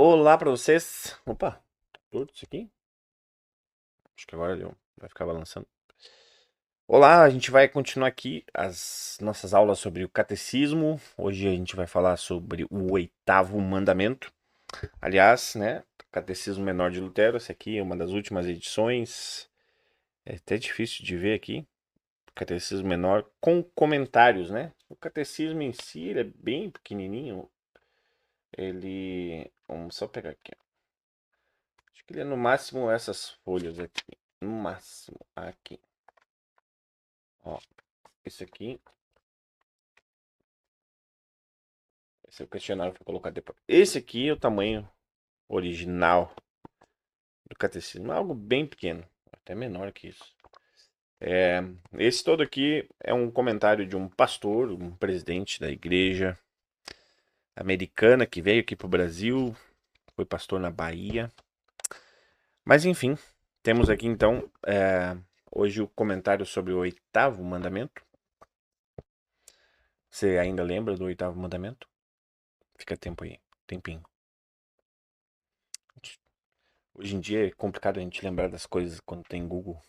Olá pra vocês. Opa, torto isso aqui? Acho que agora deu. Vai ficar balançando. Olá, a gente vai continuar aqui as nossas aulas sobre o catecismo. Hoje a gente vai falar sobre o oitavo mandamento. Aliás, né? Catecismo Menor de Lutero. Essa aqui é uma das últimas edições. É até difícil de ver aqui. Catecismo Menor com comentários, né? O catecismo em si ele é bem pequenininho. Vamos só pegar aqui. Acho que ele é no máximo essas folhas aqui. No máximo aqui. Ó, esse aqui. Esse é o questionário que eu vou colocar depois. Esse aqui é o tamanho original do catecismo. Algo bem pequeno. Até menor que isso. Esse todo aqui é um comentário de um pastor, um presidente da igreja americana que veio aqui para o Brasil. Foi pastor na Bahia. Mas enfim, temos aqui então hoje o comentário sobre o oitavo mandamento. Você ainda lembra do oitavo mandamento? Fica tempo aí, tempinho. Hoje em dia é complicado a gente lembrar das coisas quando tem Google.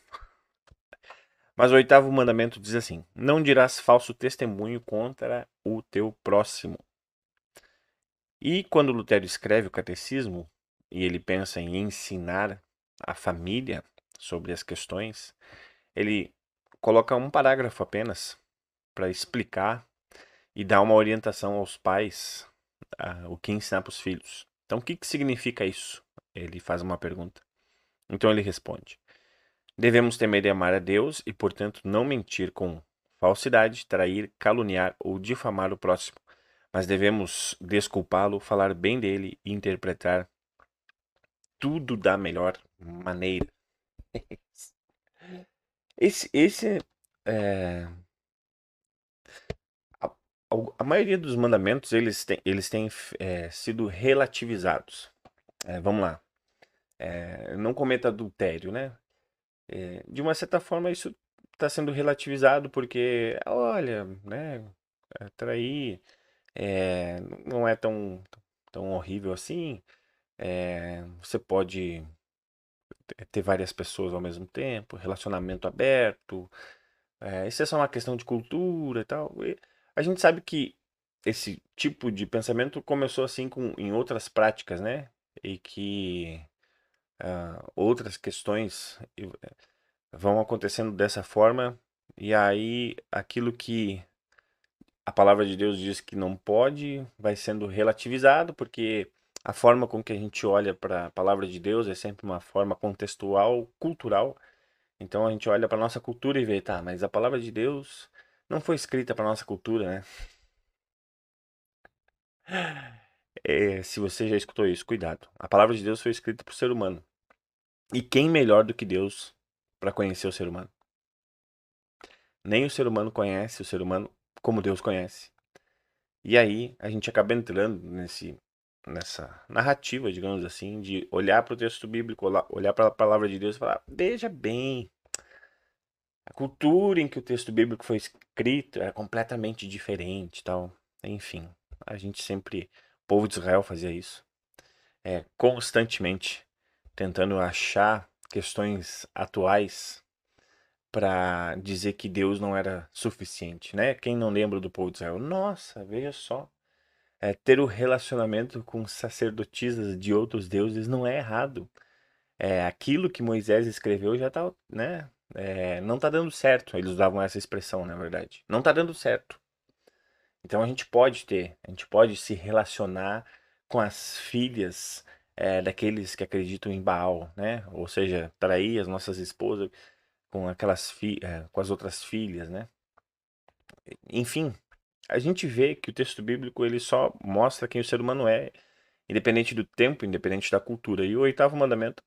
Mas o oitavo mandamento diz assim: Não dirás falso testemunho contra o teu próximo. E quando Lutero escreve o catecismo, e ele pensa em ensinar a família sobre as questões, ele coloca um parágrafo apenas para explicar e dar uma orientação aos pais o que ensinar para os filhos. Então, o que significa isso? Ele faz uma pergunta. Então ele responde: Devemos temer e amar a Deus e, portanto, não mentir com falsidade, trair, caluniar ou difamar o próximo, mas devemos desculpá-lo, falar bem dele e interpretar tudo da melhor maneira. Esse é, a, a maioria dos mandamentos eles têm sido relativizados. Vamos lá. Não cometa adultério, né? De uma certa forma, isso está sendo relativizado porque, olha, né, trair não é tão horrível assim. Você pode ter várias pessoas ao mesmo tempo, relacionamento aberto. Isso é só uma questão de cultura e tal. E a gente sabe que esse tipo de pensamento começou assim em outras práticas, né? E que outras questões vão acontecendo dessa forma, e aí aquilo que a palavra de Deus diz que não pode vai sendo relativizado, porque a forma com que a gente olha para a palavra de Deus é sempre uma forma contextual, cultural. Então a gente olha para nossa cultura e vê, tá, mas a palavra de Deus não foi escrita para nossa cultura, né? Se você já escutou isso, cuidado. A palavra de Deus foi escrita para o ser humano. E quem melhor do que Deus para conhecer o ser humano? Nem o ser humano conhece o ser humano como Deus conhece. E aí a gente acaba entrando nessa narrativa, digamos assim, de olhar para o texto bíblico, olhar para a palavra de Deus e falar: veja bem, a cultura em que o texto bíblico foi escrito é completamente diferente, tal. Enfim, a gente sempre, o povo de Israel fazia isso, constantemente tentando achar questões atuais para dizer que Deus não era suficiente, né? Quem não lembra do povo de Israel? Nossa, veja só. Ter o relacionamento com sacerdotisas de outros deuses não é errado. Aquilo que Moisés escreveu já tá, né? Não tá dando certo. Eles usavam essa expressão, na verdade. Não tá dando certo. Então a gente pode se relacionar com as filhas daqueles que acreditam em Baal, né? Ou seja, trair as nossas esposas com com as outras filhas, né? Enfim, a gente vê que o texto bíblico ele só mostra quem o ser humano é, independente do tempo, independente da cultura. E o oitavo mandamento,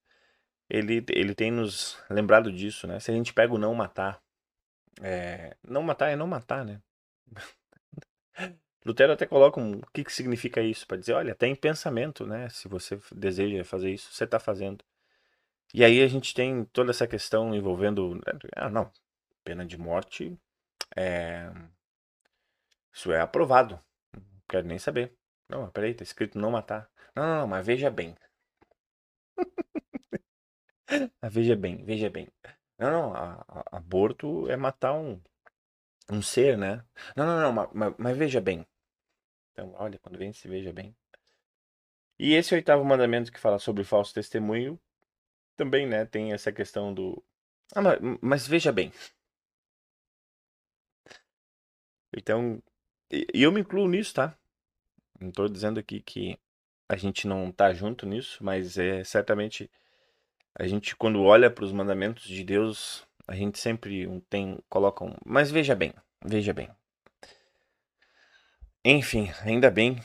ele tem nos lembrado disso, né? Se a gente pega o não matar, não matar é não matar, né? Lutero até coloca o que significa isso, para dizer, olha, até em pensamento, né? Se você deseja fazer isso, você está fazendo. E aí a gente tem toda essa questão envolvendo, não, pena de morte, é, isso é aprovado, não quero nem saber. Não, mas peraí, tá escrito não matar. Não, não, não, mas veja bem. Mas veja bem, veja bem. Não, não, aborto é matar um ser, né? Não, não, não, mas veja bem. Então, olha, quando vem se veja bem. E esse oitavo mandamento que fala sobre falso testemunho, também, né, tem essa questão do. Ah, mas veja bem. Então, e eu me incluo nisso, tá? Não tô dizendo aqui que a gente não tá junto nisso, mas é certamente a gente quando olha para os mandamentos de Deus, a gente sempre coloca um, mas veja bem. Enfim, ainda bem,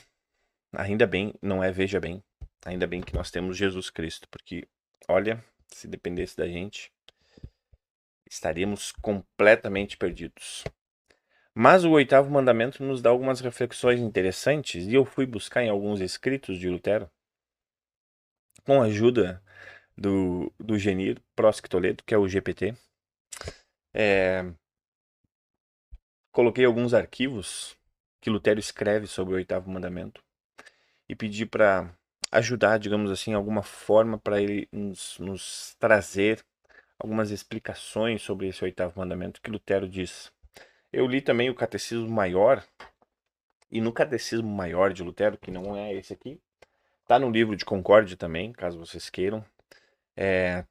não é veja bem. Ainda bem que nós temos Jesus Cristo, porque olha, se dependesse da gente, estaríamos completamente perdidos. Mas o oitavo mandamento nos dá algumas reflexões interessantes e eu fui buscar em alguns escritos de Lutero, com a ajuda do Genir Prosk Toledo, que é o GPT. Coloquei alguns arquivos que Lutero escreve sobre o oitavo mandamento e pedi para ajudar, digamos assim, alguma forma para ele nos trazer algumas explicações sobre esse oitavo mandamento que Lutero diz. Eu li também o Catecismo Maior, e no Catecismo Maior de Lutero, que não é esse aqui, tá no livro de Concórdia também, caso vocês queiram.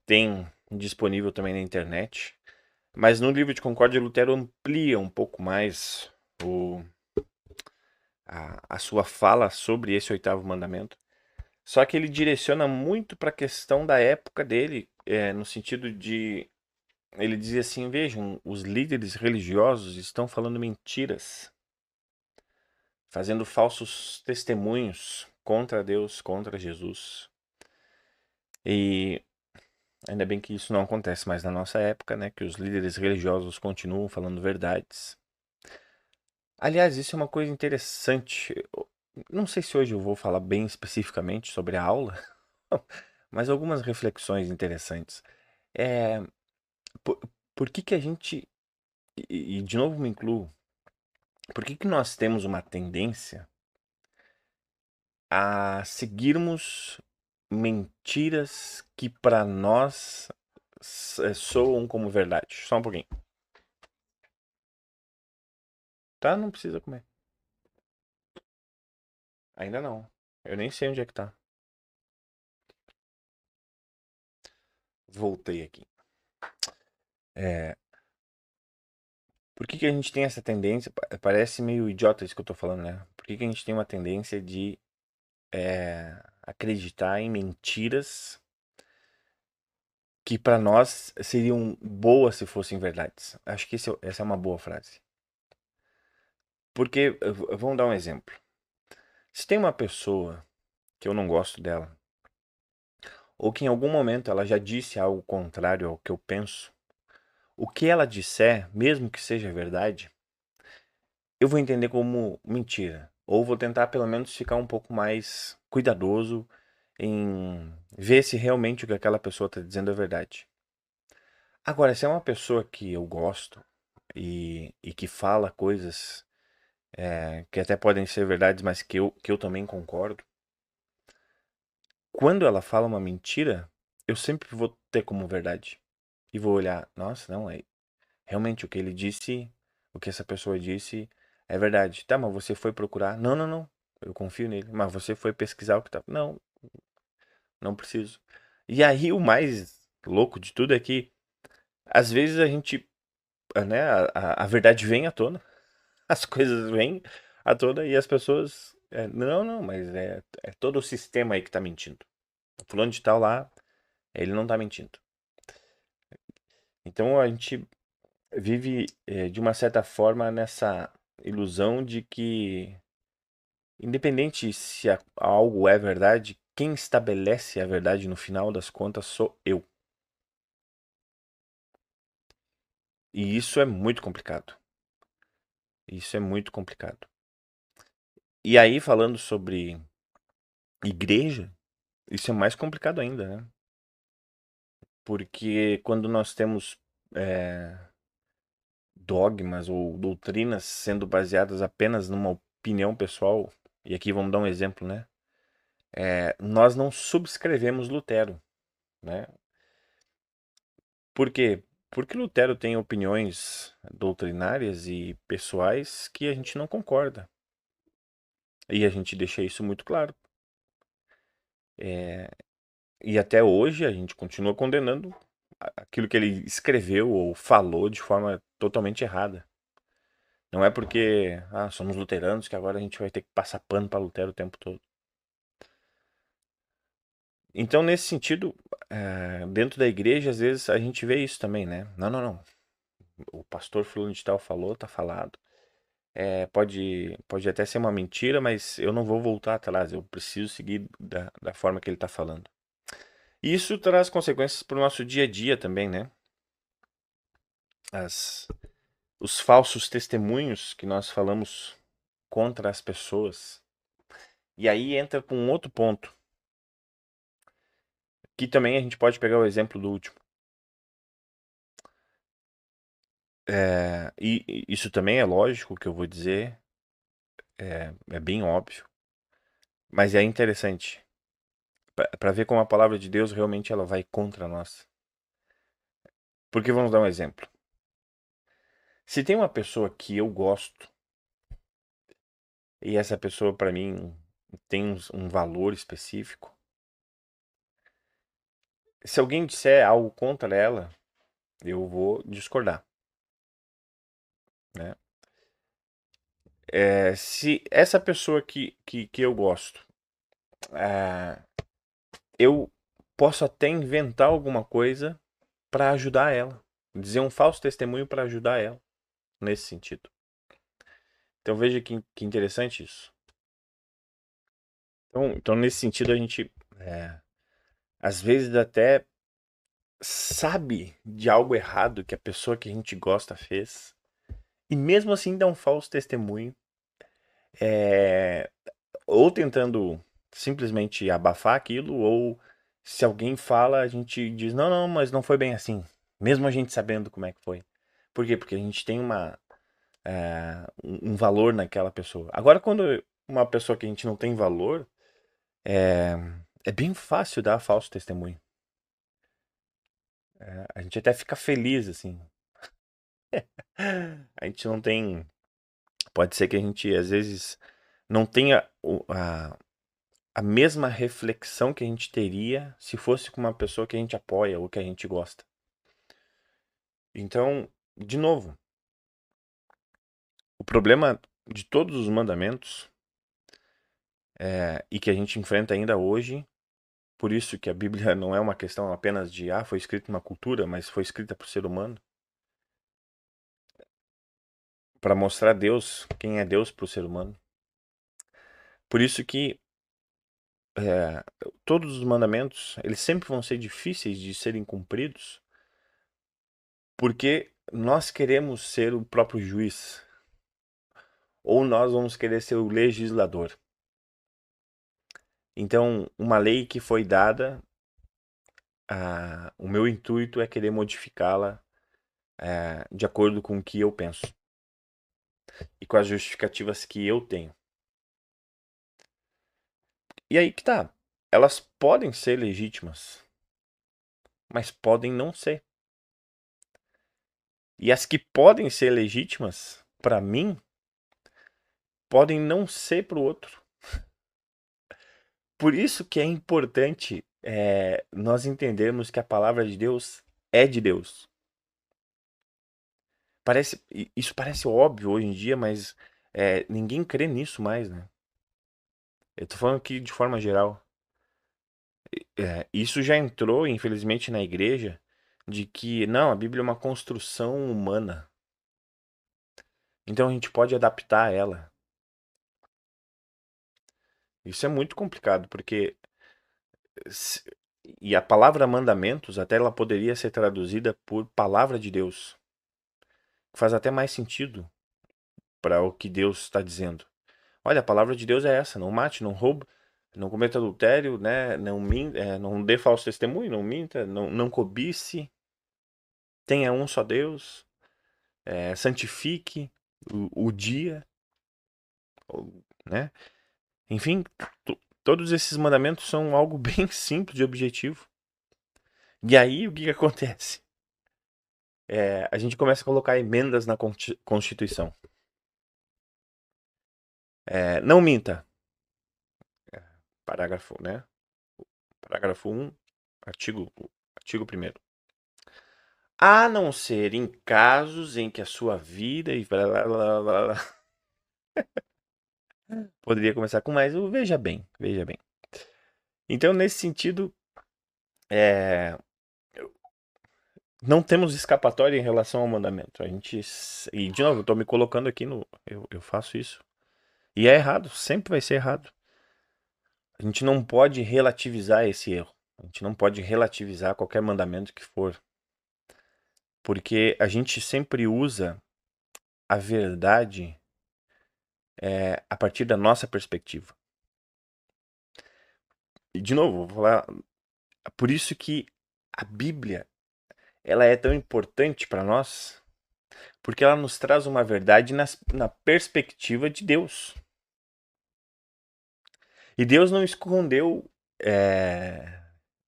Tem disponível também na internet. Mas no livro de Concórdia, Lutero amplia um pouco mais o, a sua fala sobre esse oitavo mandamento. Só que ele direciona muito para a questão da época dele, no sentido de. Ele dizia assim: vejam, os líderes religiosos estão falando mentiras, fazendo falsos testemunhos contra Deus, contra Jesus. E ainda bem que isso não acontece mais na nossa época, né? Que os líderes religiosos continuam falando verdades. Aliás, isso é uma coisa interessante. Não sei se hoje eu vou falar bem especificamente sobre a aula, mas algumas reflexões interessantes. É, por, por que que a gente, e de novo me incluo, por que que nós temos uma tendência a seguirmos mentiras que para nós soam como verdade? Só um pouquinho. Tá? Não precisa comer. Ainda não. Eu nem sei onde é que tá. Voltei aqui. É, por que que a gente tem essa tendência? Parece meio idiota isso que eu tô falando, né? Por que que a gente tem uma tendência de acreditar em mentiras que para nós seriam boas se fossem verdades? Acho que essa é uma boa frase. Porque, vamos dar um exemplo. Se tem uma pessoa que eu não gosto dela, ou que em algum momento ela já disse algo contrário ao que eu penso, o que ela disser, mesmo que seja verdade, eu vou entender como mentira. Ou vou tentar pelo menos ficar um pouco mais cuidadoso em ver se realmente o que aquela pessoa está dizendo é verdade. Agora, se é uma pessoa que eu gosto e que fala coisas que até podem ser verdades, mas que eu também concordo, quando ela fala uma mentira, eu sempre vou ter como verdade. E vou olhar, nossa, não, realmente o que ele disse, o que essa pessoa disse é verdade. Tá, mas você foi procurar? Não, não, não. Eu confio nele. Mas você foi pesquisar o que tá. Não, não preciso. E aí o mais louco de tudo é que às vezes a gente, né, a verdade vem à tona, as coisas vêm à tona e as pessoas, não, não, mas é todo o sistema aí que tá mentindo. O fulano de tal lá, ele não tá mentindo. Então a gente vive de uma certa forma nessa ilusão de que, independente se algo é verdade, quem estabelece a verdade no final das contas sou eu. E isso é muito complicado. Isso é muito complicado. E aí, falando sobre igreja, isso é mais complicado ainda, né? Porque quando nós temos é, dogmas ou doutrinas sendo baseadas apenas numa opinião pessoal, e aqui vamos dar um exemplo, né? Nós não subscrevemos Lutero, né? Por quê? Porque Lutero tem opiniões doutrinárias e pessoais que a gente não concorda. E a gente deixa isso muito claro. E até hoje a gente continua condenando aquilo que ele escreveu ou falou de forma totalmente errada. Não é porque somos luteranos que agora a gente vai ter que passar pano para Lutero o tempo todo. Então, nesse sentido, dentro da igreja, às vezes a gente vê isso também, né? Não, não, não. O pastor fulano de tal falou, tá falado. Pode até ser uma mentira, mas eu não vou voltar atrás. Eu preciso seguir da forma que ele tá falando. E isso traz consequências para o nosso dia a dia também, né? As, os falsos testemunhos que nós falamos contra as pessoas. E aí entra com um outro ponto, que também a gente pode pegar o exemplo do último. E isso também é lógico que eu vou dizer, é bem óbvio, mas é interessante para ver como a palavra de Deus realmente ela vai contra nós. Porque vamos dar um exemplo. Se tem uma pessoa que eu gosto e essa pessoa para mim tem um valor específico, se alguém disser algo contra ela, eu vou discordar, né? Se essa pessoa que eu gosto, é, eu posso até inventar alguma coisa para ajudar ela, dizer um falso testemunho para ajudar ela nesse sentido. Então veja que interessante isso. Então nesse sentido a gente às vezes até sabe de algo errado que a pessoa que a gente gosta fez e mesmo assim dá um falso testemunho, é, ou tentando simplesmente abafar aquilo, ou se alguém fala, a gente diz, não, não, mas não foi bem assim. Mesmo a gente sabendo como é que foi. Por quê? Porque a gente tem um valor naquela pessoa. Agora, quando uma pessoa que a gente não tem valor, é, é bem fácil dar falso testemunho. A gente até fica feliz, assim. A gente não tem. Pode ser que a gente, às vezes, não tenha a mesma reflexão que a gente teria se fosse com uma pessoa que a gente apoia ou que a gente gosta. Então, de novo, o problema de todos os mandamentos e que a gente enfrenta ainda hoje, por isso que a Bíblia não é uma questão apenas de foi escrita uma cultura, mas foi escrita por ser humano, para mostrar Deus, quem é Deus para o ser humano. Por isso que todos os mandamentos, eles sempre vão ser difíceis de serem cumpridos, porque nós queremos ser o próprio juiz, ou nós vamos querer ser o legislador. Então, uma lei que foi dada, o meu intuito é querer modificá-la de acordo com o que eu penso e com as justificativas que eu tenho. E aí que tá. Elas podem ser legítimas, mas podem não ser. E as que podem ser legítimas, para mim, podem não ser para o outro. Por isso que é importante nós entendermos que a palavra de Deus é de Deus. Isso parece óbvio hoje em dia, mas ninguém crê nisso mais, né? Eu tô falando aqui de forma geral. Isso já entrou, infelizmente, na igreja, de que, não, a Bíblia é uma construção humana. Então a gente pode adaptar ela. Isso é muito complicado, porque. se- E a palavra mandamentos, até ela poderia ser traduzida por palavra de Deus. Faz até mais sentido para o que Deus está dizendo. Olha, a palavra de Deus é essa: não mate, não roube, não cometa adultério, né? Não dê falso testemunho, não minta, não cobice, tenha um só Deus, santifique o dia, né? Enfim, todos esses mandamentos são algo bem simples e objetivo. E aí, o que que acontece? A gente começa a colocar emendas na Constituição. Não minta. Parágrafo, né? Parágrafo 1, artigo 1º. A não ser em casos em que a sua vida e blá, blá, blá, blá, blá. Poderia começar com mais o veja bem, veja bem. Então, nesse sentido, não temos escapatória em relação ao mandamento. E de novo, eu estou me colocando aqui no. Eu faço isso. E é errado, sempre vai ser errado. A gente não pode relativizar esse erro. A gente não pode relativizar qualquer mandamento que for. Porque a gente sempre usa a verdade a partir da nossa perspectiva. E de novo, vou falar. Por isso que a Bíblia ela é tão importante para nós, porque ela nos traz uma verdade na perspectiva de Deus. E Deus não escondeu,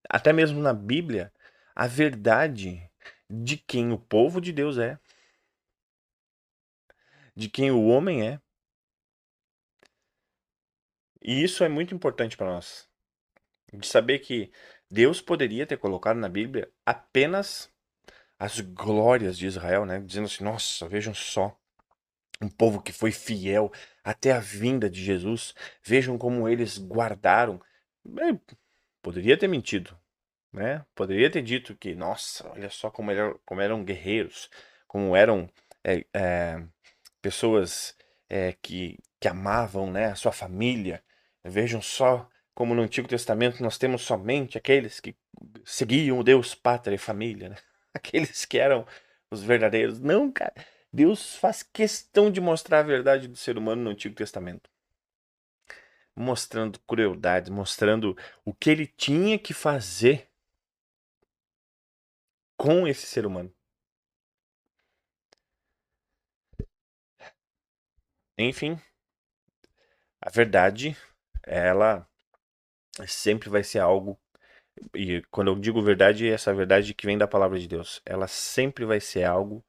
até mesmo na Bíblia, a verdade de quem o povo de Deus é, de quem o homem é. E isso é muito importante para nós, de saber que Deus poderia ter colocado na Bíblia apenas as glórias de Israel, né? Dizendo assim, nossa, vejam só, um povo que foi fiel até a vinda de Jesus. Vejam como eles guardaram. Poderia ter mentido, né? Poderia ter dito que, nossa, olha só como eram guerreiros, como eram é, é, pessoas que amavam, né, a sua família. Vejam só como no Antigo Testamento nós temos somente aqueles que seguiam o Deus, pátria e família, né? Aqueles que eram os verdadeiros. Não, cara. Deus faz questão de mostrar a verdade do ser humano no Antigo Testamento. Mostrando crueldade, mostrando o que ele tinha que fazer com esse ser humano. Enfim, a verdade, ela sempre vai ser algo. E quando eu digo verdade, é essa verdade que vem da palavra de Deus. Ela sempre vai ser algo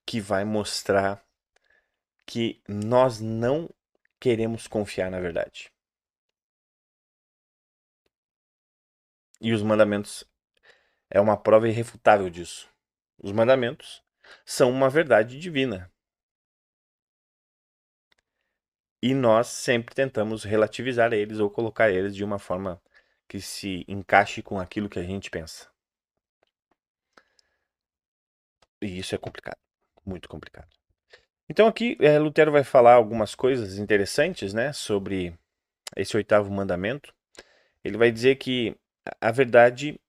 que vai mostrar que nós não queremos confiar na verdade. E os mandamentos é uma prova irrefutável disso. Os mandamentos são uma verdade divina. E nós sempre tentamos relativizar eles ou colocar eles de uma forma que se encaixe com aquilo que a gente pensa. E isso é complicado, muito complicado. Então aqui Lutero vai falar algumas coisas interessantes, né, sobre esse 8º mandamento. Ele vai dizer que a verdade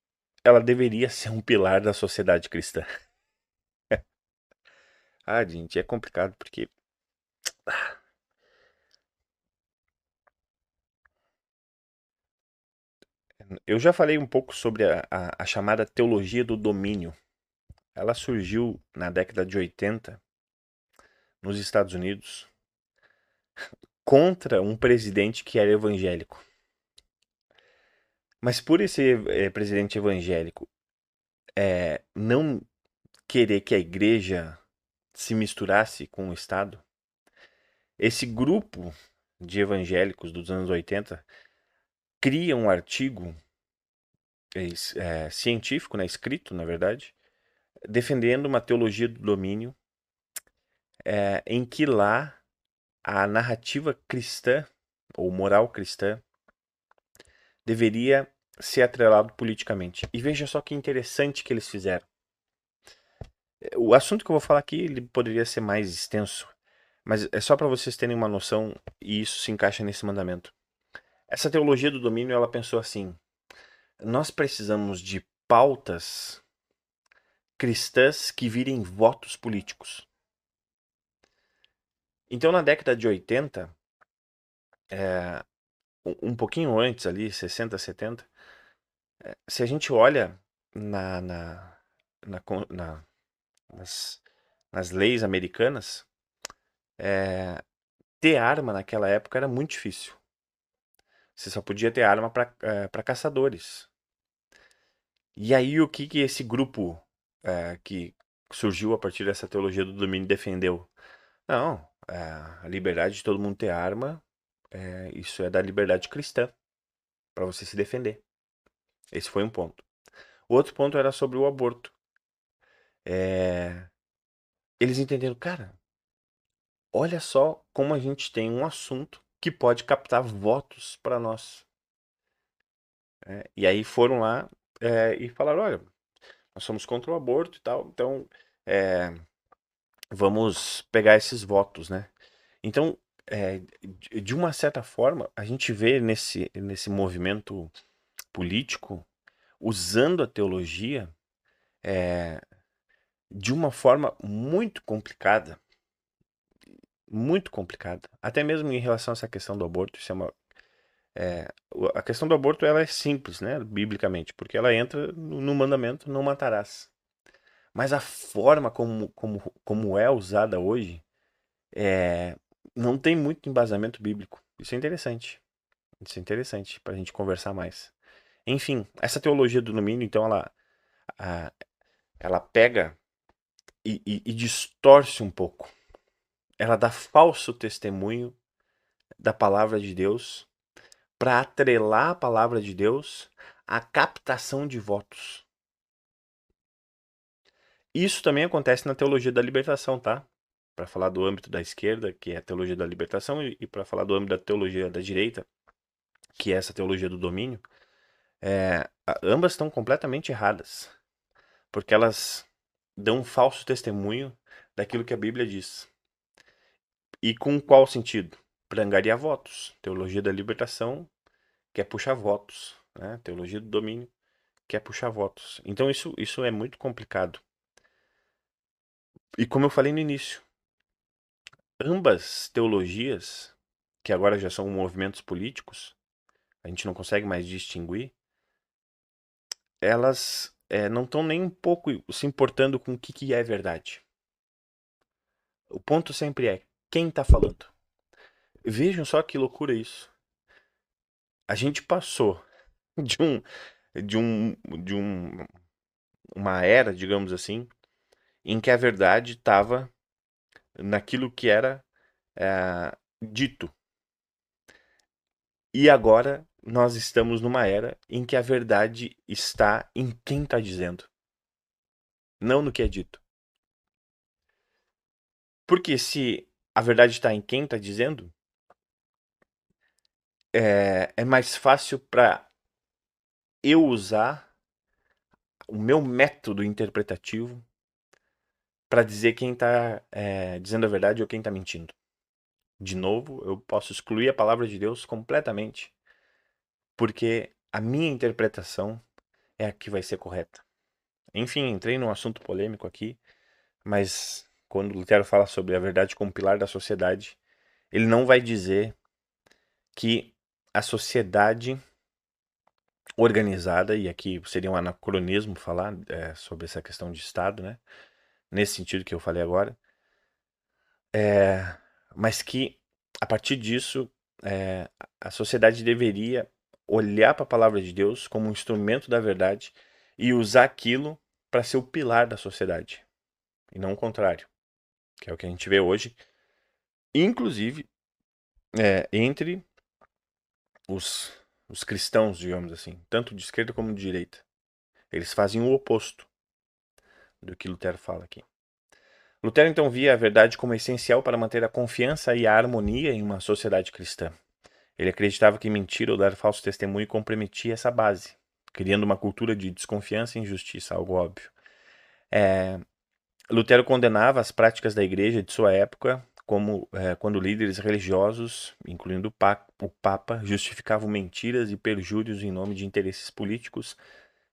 ela deveria ser um pilar da sociedade cristã. Gente, é complicado porque eu já falei um pouco sobre a chamada teologia do domínio. Ela surgiu na década de 80 nos Estados Unidos contra um presidente que era evangélico. Mas por esse presidente evangélico não querer que a igreja se misturasse com o Estado, esse grupo de evangélicos dos anos 80 cria um artigo científico, né, escrito, na verdade, defendendo uma teologia do domínio em que lá a narrativa cristã ou moral cristã deveria ser atrelado politicamente. E veja só que interessante que eles fizeram. O assunto que eu vou falar aqui ele poderia ser mais extenso, mas é só para vocês terem uma noção e isso se encaixa nesse mandamento. Essa teologia do domínio, ela pensou assim: nós precisamos de pautas cristãs que virem votos políticos. Então, na década de 80, um pouquinho antes ali, 60, 70, se a gente olha na, na, na, na, nas, nas leis americanas, ter arma naquela época era muito difícil. Você só podia ter arma para caçadores. E aí o que esse grupo que surgiu a partir dessa teologia do domínio defendeu? Não, a liberdade de todo mundo ter arma, isso é da liberdade cristã, para você se defender. Esse foi um ponto. O outro ponto era sobre o aborto. É, eles entenderam, cara, olha só como a gente tem um assunto que pode captar votos para nós. E aí foram lá e falaram, olha, nós somos contra o aborto e tal, então é, vamos pegar esses votos, né? Então, de uma certa forma, a gente vê nesse movimento político usando a teologia de uma forma muito complicada, até mesmo em relação a essa questão do aborto. A questão do aborto ela é simples, né, biblicamente, porque ela entra no mandamento não matarás. Mas a forma como é usada hoje é, não tem muito embasamento bíblico. Isso é interessante. Isso é interessante para a gente conversar mais. Enfim, essa teologia do domínio, então, a- ela pega e distorce um pouco. Ela dá falso testemunho da palavra de Deus para atrelar a palavra de Deus à captação de votos. Isso também acontece na teologia da libertação, tá? Para falar do âmbito da esquerda, que é a teologia da libertação, e para falar do âmbito da teologia da direita, que é essa teologia do domínio, ambas estão completamente erradas, porque elas dão um falso testemunho daquilo que a Bíblia diz. E com qual sentido? Para angariar votos. Teologia da libertação quer puxar votos, né? Teologia do domínio quer puxar votos. Então isso é muito complicado. E como eu falei no início, ambas teologias, que agora já são movimentos políticos, a gente não consegue mais distinguir, elas não estão nem um pouco se importando com o que é verdade. O ponto sempre é quem está falando. Vejam só que loucura isso. A gente passou de um, de um, de um, uma era, digamos assim, em que a verdade estava naquilo que era dito. E agora nós estamos numa era em que a verdade está em quem está dizendo, não no que é dito. Porque se a verdade está em quem está dizendo, é mais fácil para eu usar o meu método interpretativo para dizer quem está dizendo a verdade ou quem está mentindo. De novo, eu posso excluir a palavra de Deus completamente, porque a minha interpretação é a que vai ser correta. Enfim, entrei num assunto polêmico aqui, mas quando Lutero fala sobre a verdade como pilar da sociedade, ele não vai dizer que a sociedade organizada, e aqui seria um anacronismo falar sobre essa questão de Estado, né? Nesse sentido que eu falei agora, mas que a partir disso a sociedade deveria olhar para a palavra de Deus como um instrumento da verdade e usar aquilo para ser o pilar da sociedade, e não o contrário, que é o que a gente vê hoje, inclusive entre os, os cristãos, digamos assim, tanto de esquerda como de direita. Eles fazem o oposto do que Lutero fala aqui. Lutero então via a verdade como essencial para manter a confiança e a harmonia em uma sociedade cristã. Ele acreditava que mentir ou dar falso testemunho comprometia essa base, criando uma cultura de desconfiança e injustiça, algo óbvio. Lutero condenava as práticas da igreja de sua época, como quando líderes religiosos, incluindo o Papa, justificavam mentiras e perjúrios em nome de interesses políticos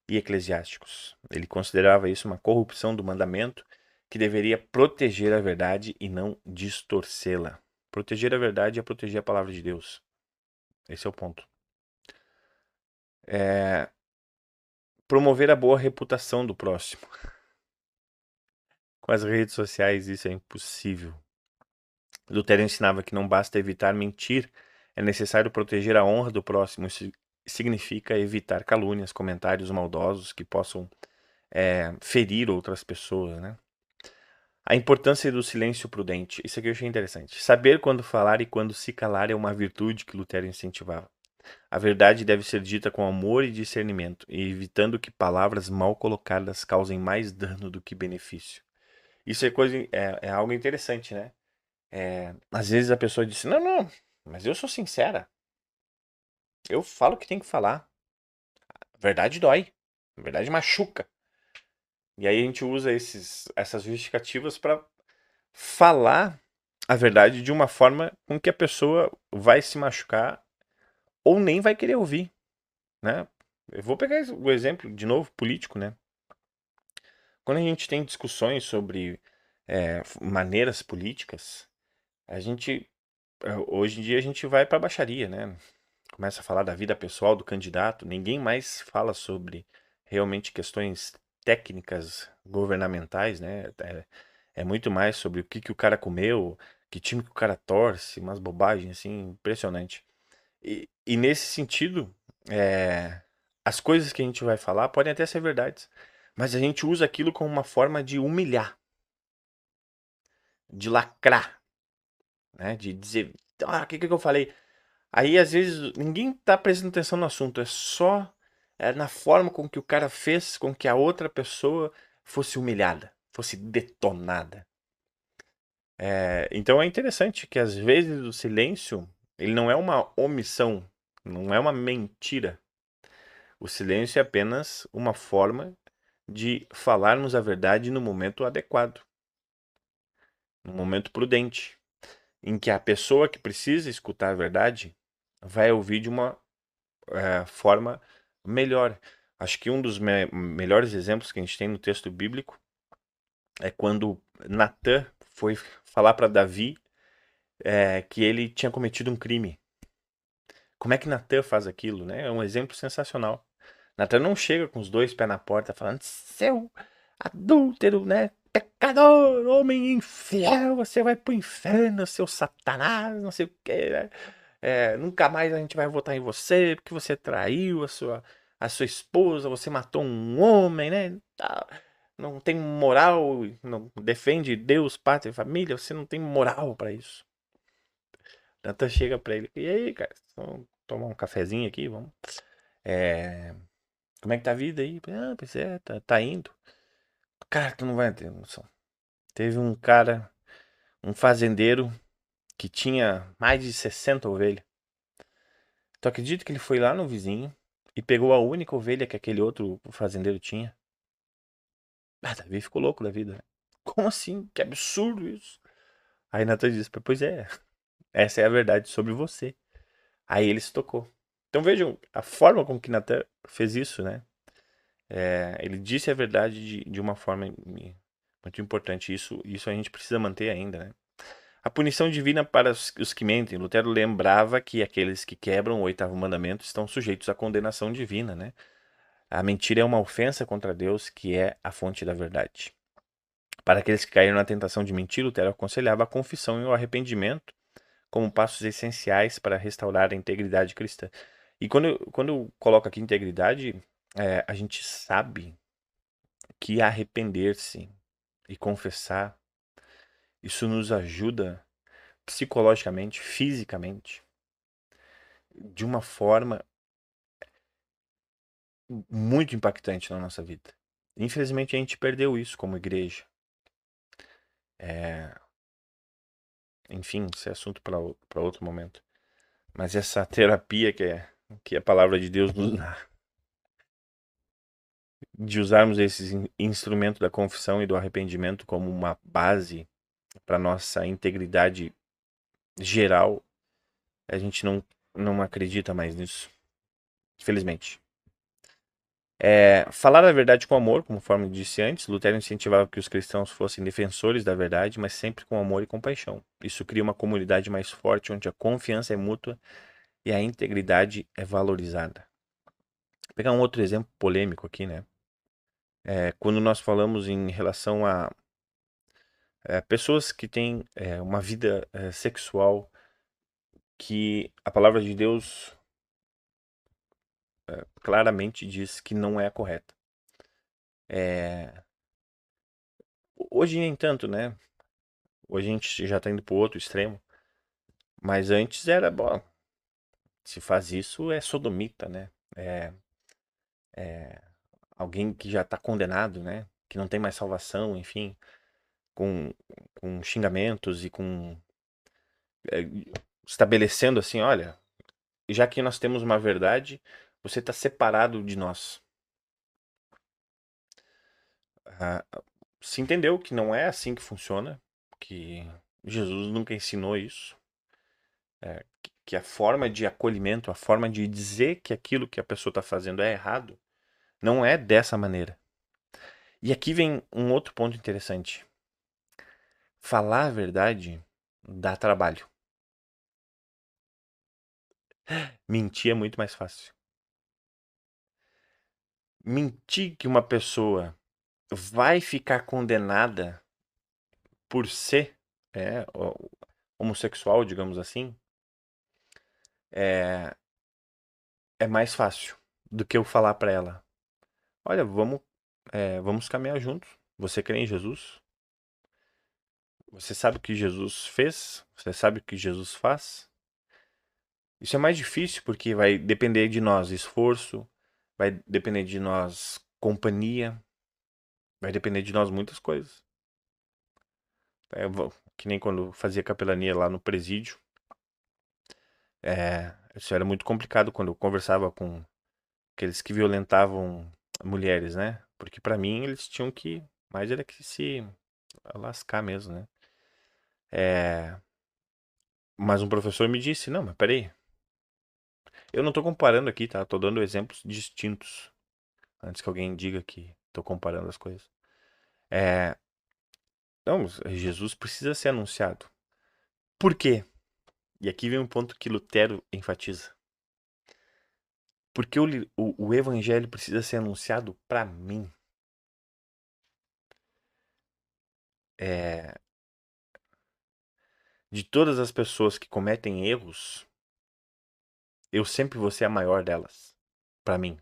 e eclesiásticos. Ele considerava isso uma corrupção do mandamento que deveria proteger a verdade e não distorcê-la. Proteger a verdade é proteger a palavra de Deus. Esse é o ponto. Promover a boa reputação do próximo. Com as redes sociais isso é impossível. Lutero ensinava que não basta evitar mentir, é necessário proteger a honra do próximo. Isso significa evitar calúnias, comentários maldosos que possam ferir outras pessoas, né? A importância do silêncio prudente. Isso aqui eu achei interessante. Saber quando falar e quando se calar é uma virtude que Lutero incentivava. A verdade deve ser dita com amor e discernimento, e evitando que palavras mal colocadas causem mais dano do que benefício. Isso é algo interessante, né? Às vezes a pessoa diz, não, não, mas eu sou sincera. Eu falo o que tem que falar. A verdade dói. A verdade machuca. E aí a gente usa essas justificativas para falar a verdade de uma forma com que a pessoa vai se machucar ou nem vai querer ouvir, né? Eu vou pegar o exemplo, de novo, político, né? Quando a gente tem discussões sobre maneiras políticas, a gente, hoje em dia, a gente vai para a baixaria, né? Começa a falar da vida pessoal do candidato, ninguém mais fala sobre realmente questões técnicas governamentais, né? É muito mais sobre o que o cara comeu, que time que o cara torce, umas bobagens assim, impressionante. E nesse sentido, é, as coisas que a gente vai falar podem até ser verdades, mas a gente usa aquilo como uma forma de humilhar, de lacrar, né? De dizer, o que eu falei? Aí às vezes ninguém tá prestando atenção no assunto, é só na forma com que o cara fez com que a outra pessoa fosse humilhada, fosse detonada. Então é interessante que às vezes o silêncio, ele não é uma omissão, não é uma mentira. O silêncio é apenas uma forma de falarmos a verdade no momento adequado, no momento prudente, em que a pessoa que precisa escutar a verdade vai ouvir de uma forma melhor. Acho que um dos melhores exemplos que a gente tem no texto bíblico é quando Natã foi falar para Davi que ele tinha cometido um crime. Como é que Natã faz aquilo, né? É um exemplo sensacional. Natã não chega com os dois pés na porta falando, seu adúltero, né? Pecador, homem infiel, você vai pro inferno, seu satanás, não sei o quê, né? Nunca mais a gente vai votar em você, porque você traiu a sua esposa, você matou um homem, né? Não tem moral, não defende Deus, pátria e família, você não tem moral pra isso. Nathan chega pra ele, e aí, cara, vamos tomar um cafezinho aqui, vamos. É, como é que tá a vida aí? Ah, pois é, tá indo. Cara, tu não vai ter noção. Teve um cara, um fazendeiro, que tinha mais de 60 ovelhas. Tu acredita que ele foi lá no vizinho e pegou a única ovelha que aquele outro fazendeiro tinha? Ah, Davi ficou louco da vida, né? Como assim? Que absurdo isso. Aí Nathan disse, pois é, essa é a verdade sobre você. Aí ele se tocou. Então vejam a forma como que Nathan fez isso, né? Ele disse a verdade de uma forma muito importante. Isso a gente precisa manter ainda, né? A punição divina para os que mentem. Lutero lembrava que aqueles que quebram o oitavo mandamento estão sujeitos à condenação divina, né? A mentira é uma ofensa contra Deus, que é a fonte da verdade. Para aqueles que caíram na tentação de mentir, Lutero aconselhava a confissão e o arrependimento como passos essenciais para restaurar a integridade cristã. E quando eu coloco aqui integridade, a gente sabe que arrepender-se e confessar, isso nos ajuda psicologicamente, fisicamente, de uma forma muito impactante na nossa vida. Infelizmente a gente perdeu isso como igreja. É, enfim, esse é assunto para outro momento. Mas essa terapia que a palavra de Deus nos dá, de usarmos esse instrumento da confissão e do arrependimento como uma base para nossa integridade geral, a gente não acredita mais nisso, infelizmente. Falar a verdade com amor, conforme disse antes, Lutero incentivava que os cristãos fossem defensores da verdade, mas sempre com amor e compaixão. Isso cria uma comunidade mais forte, onde a confiança é mútua e a integridade é valorizada. Vou pegar um outro exemplo polêmico aqui, né? Quando nós falamos em relação a pessoas que têm uma vida sexual que a palavra de Deus claramente diz que não é a correta. É, hoje nem tanto, né? Hoje a gente já tá indo pro outro extremo, mas antes era, bom, se faz isso é sodomita, né? É, é alguém que já tá condenado, né? Que não tem mais salvação, enfim, com, com xingamentos e com é, estabelecendo assim, olha, já que nós temos uma verdade, você está separado de nós. Ah, se entendeu que não é assim que funciona, que Jesus nunca ensinou isso, que a forma de acolhimento, a forma de dizer que aquilo que a pessoa está fazendo é errado, não é dessa maneira. E aqui vem um outro ponto interessante. Falar a verdade dá trabalho. Mentir é muito mais fácil. Mentir que uma pessoa vai ficar condenada por ser homossexual, digamos assim, é, é mais fácil do que eu falar pra ela: olha, vamos caminhar juntos. Você crê em Jesus? Você sabe o que Jesus fez? Você sabe o que Jesus faz? Isso é mais difícil porque vai depender de nós esforço, vai depender de nós companhia, vai depender de nós muitas coisas. Que nem quando fazia capelania lá no presídio. Isso era muito complicado quando eu conversava com aqueles que violentavam mulheres, né? Porque pra mim eles tinham que mais era que se lascar mesmo, né? É, mas um professor me disse, não, mas peraí, eu não tô comparando aqui, tá? Tô dando exemplos distintos. Antes que alguém diga que tô comparando as coisas. É, não, Jesus precisa ser anunciado. Por quê? E aqui vem um ponto que Lutero enfatiza. Porque o evangelho precisa ser anunciado pra mim. É, de todas as pessoas que cometem erros, eu sempre vou ser a maior delas. Pra mim.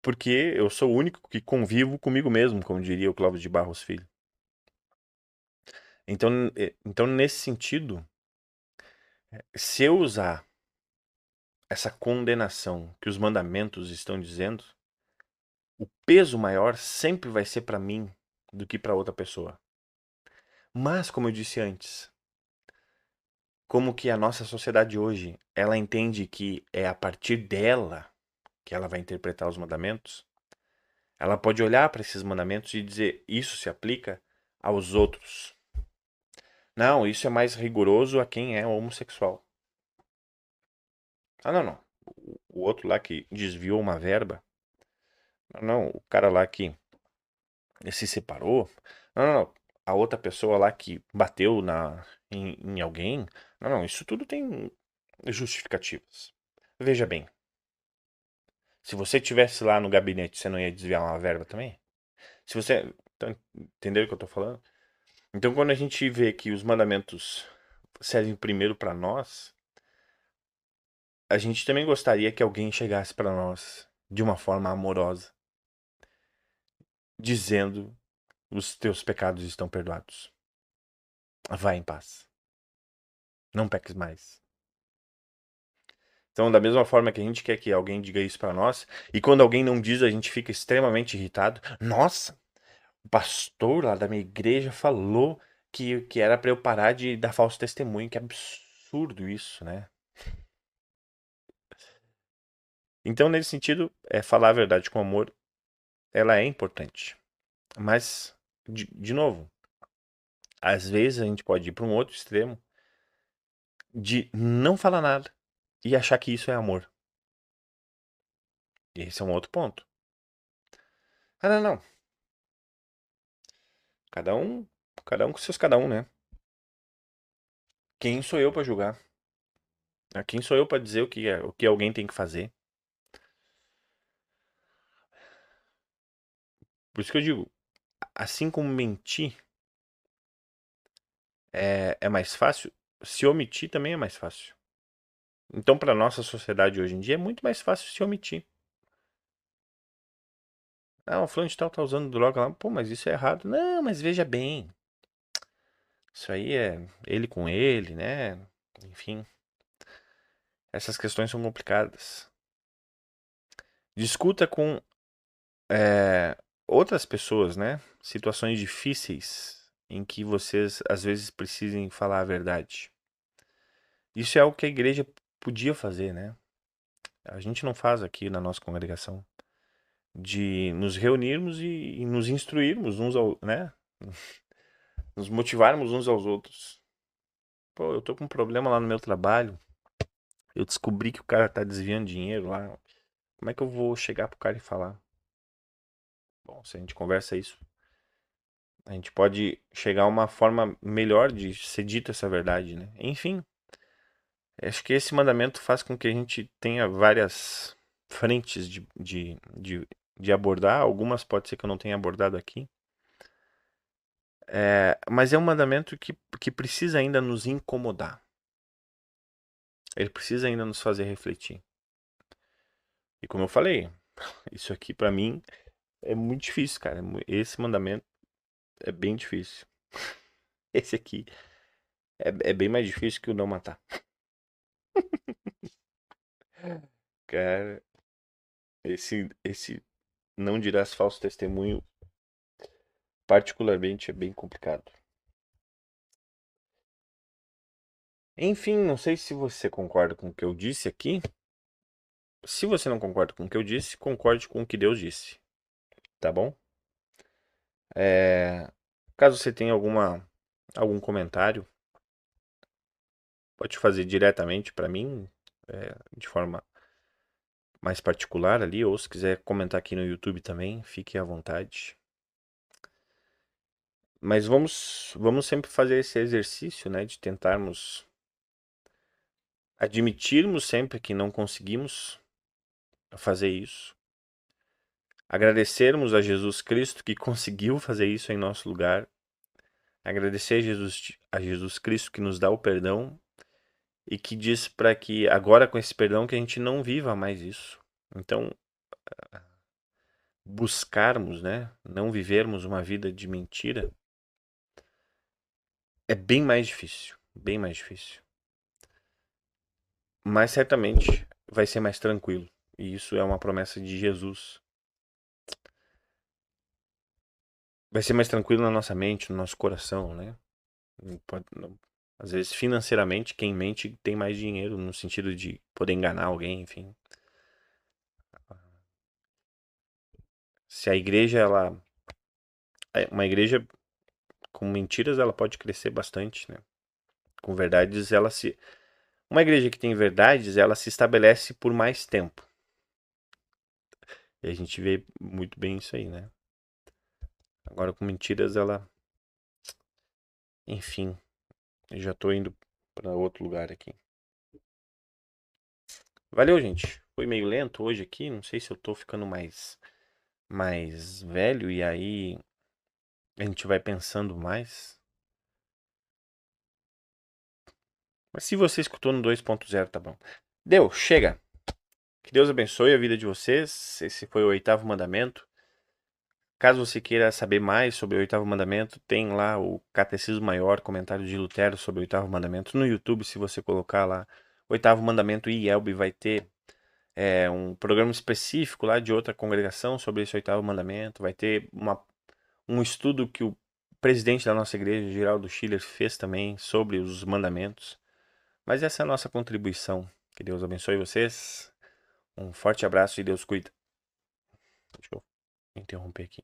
Porque eu sou o único que convivo comigo mesmo, como diria o Clóvis de Barros Filho. Então nesse sentido, se eu usar essa condenação que os mandamentos estão dizendo, o peso maior sempre vai ser pra mim do que pra outra pessoa. Mas, como eu disse antes, como que a nossa sociedade hoje, ela entende que é a partir dela que ela vai interpretar os mandamentos, ela pode olhar para esses mandamentos e dizer: isso se aplica aos outros. Não, isso é mais rigoroso a quem é homossexual. Ah, não, não. O outro lá que desviou uma verba. Não, não. O cara lá que se separou. Não, não, não. A outra pessoa lá que bateu em alguém. Não, não. Isso tudo tem justificativas. Veja bem. Se você tivesse lá no gabinete, você não ia desviar uma verba também? Se você. Tá, entendeu o que eu tô falando? Então, quando a gente vê que os mandamentos servem primeiro para nós, a gente também gostaria que alguém chegasse para nós de uma forma amorosa, dizendo: os teus pecados estão perdoados. Vai em paz. Não peques mais. Então, da mesma forma que a gente quer que alguém diga isso para nós, e quando alguém não diz, a gente fica extremamente irritado. Nossa, o pastor lá da minha igreja falou que era para eu parar de dar falso testemunho. Que absurdo isso, né? Então, nesse sentido, falar a verdade com amor, ela é importante. Mas, de novo, às vezes a gente pode ir para um outro extremo de não falar nada e achar que isso é amor. E esse é um outro ponto. Ah, não, não. Cada um, cada um com seus cada um, né? Quem sou eu para julgar? Quem sou eu para dizer o que alguém tem que fazer? Por isso que eu digo, assim como mentir é mais fácil, se omitir também é mais fácil. Então, para nossa sociedade hoje em dia, é muito mais fácil se omitir. Ah, o fulano de tal tá usando droga lá. Pô, mas isso é errado. Não, mas veja bem. Isso aí é ele com ele, né? Enfim, essas questões são complicadas. Discuta com é, outras pessoas, né? Situações difíceis em que vocês às vezes precisem falar a verdade. Isso é algo que a igreja podia fazer, né? A gente não faz aqui na nossa congregação. De nos reunirmos e nos instruirmos uns ao, né? Nos motivarmos uns aos outros. Pô, eu tô com um problema lá no meu trabalho. Eu descobri que o cara tá desviando dinheiro lá. Como é que eu vou chegar pro cara e falar? Bom, se a gente conversa isso, a gente pode chegar a uma forma melhor de ser dita essa verdade, né? Enfim, acho que esse mandamento faz com que a gente tenha várias frentes de abordar. Algumas pode ser que eu não tenha abordado aqui. Mas é um mandamento que precisa ainda nos incomodar. Ele precisa ainda nos fazer refletir. E como eu falei, isso aqui pra mim é muito difícil, cara. Esse mandamento é bem difícil. Esse aqui é bem mais difícil que o não matar. Cara, esse não dirás falso testemunho, particularmente, é bem complicado. Enfim, não sei se você concorda com o que eu disse aqui. Se você não concorda com o que eu disse, concorde com o que Deus disse. Tá bom? É, caso você tenha algum comentário, pode fazer diretamente para mim, de forma mais particular ali, ou se quiser comentar aqui no YouTube também, fique à vontade. Mas vamos sempre fazer esse exercício, né, de tentarmos admitirmos sempre que não conseguimos fazer isso. Agradecermos a Jesus Cristo que conseguiu fazer isso em nosso lugar. Agradecer a Jesus Cristo que nos dá o perdão e que diz para que agora com esse perdão que a gente não viva mais isso. Então, buscarmos, né, não vivermos uma vida de mentira é bem mais difícil, bem mais difícil. Mas certamente vai ser mais tranquilo. E isso é uma promessa de Jesus. Vai ser mais tranquilo na nossa mente, no nosso coração, né? Às vezes, financeiramente, quem mente tem mais dinheiro, no sentido de poder enganar alguém, enfim. Se a igreja, uma igreja com mentiras, ela pode crescer bastante, né? Com verdades, uma igreja que tem verdades, ela se estabelece por mais tempo. E a gente vê muito bem isso aí, né? Agora com mentiras, enfim, eu já tô indo para outro lugar aqui. Valeu, gente. Foi meio lento hoje aqui, não sei se eu tô ficando mais velho e aí a gente vai pensando mais. Mas se você escutou no 2.0, tá bom. Deu, chega. Que Deus abençoe a vida de vocês. Esse foi o oitavo mandamento. Caso você queira saber mais sobre o oitavo mandamento, tem lá o Catecismo Maior, comentário de Lutero sobre o oitavo mandamento no YouTube. Se você colocar lá oitavo mandamento e IELB, vai ter um programa específico lá de outra congregação sobre esse oitavo mandamento. Vai ter um estudo que o presidente da nossa igreja, Geraldo Schiller, fez também sobre os mandamentos. Mas essa é a nossa contribuição. Que Deus abençoe vocês. Um forte abraço e Deus cuida. Deixa eu interromper aqui.